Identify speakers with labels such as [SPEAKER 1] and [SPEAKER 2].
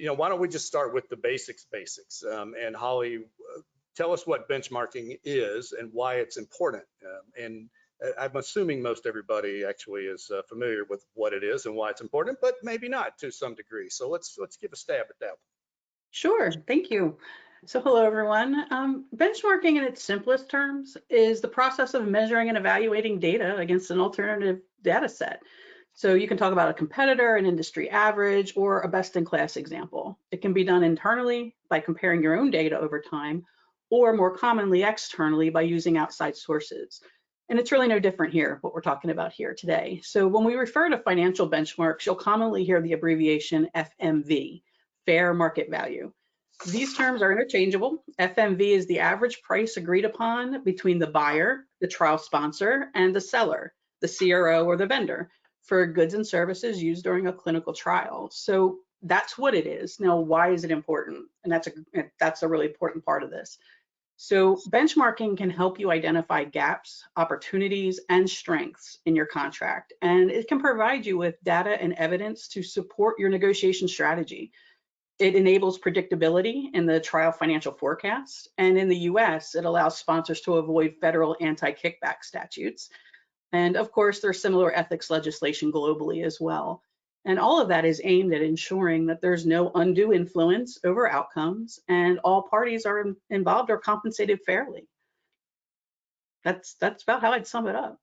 [SPEAKER 1] why don't we just start with the basics. And Holly, tell us what benchmarking is and why it's important. And I'm assuming most everybody actually is familiar with what it is and why it's important, but maybe not to some degree. So let's give a stab at that one.
[SPEAKER 2] Sure, thank you. So hello, everyone. Benchmarking in its simplest terms is the process of measuring and evaluating data against an alternative data set. So you can talk about a competitor, an industry average, or a best-in-class example. It can be done internally by comparing your own data over time, or more commonly externally by using outside sources. And it's really no different here, what we're talking about here today. So when we refer to financial benchmarks, you'll commonly hear the abbreviation FMV, fair market value. These terms are interchangeable. FMV is the average price agreed upon between the buyer, the trial sponsor, and the seller, the CRO or the vendor, for goods and services used during a clinical trial. So that's what it is. Now, why is it important? And that's a really important part of this. So benchmarking can help you identify gaps, opportunities, and strengths in your contract. And it can provide you with data and evidence to support your negotiation strategy. It enables predictability in the trial financial forecast. And in the US, it allows sponsors to avoid federal anti-kickback statutes. And of course, there's similar ethics legislation globally as well. And all of that is aimed at ensuring that there's no undue influence over outcomes and all parties are involved are compensated fairly. That's about how I'd sum it up.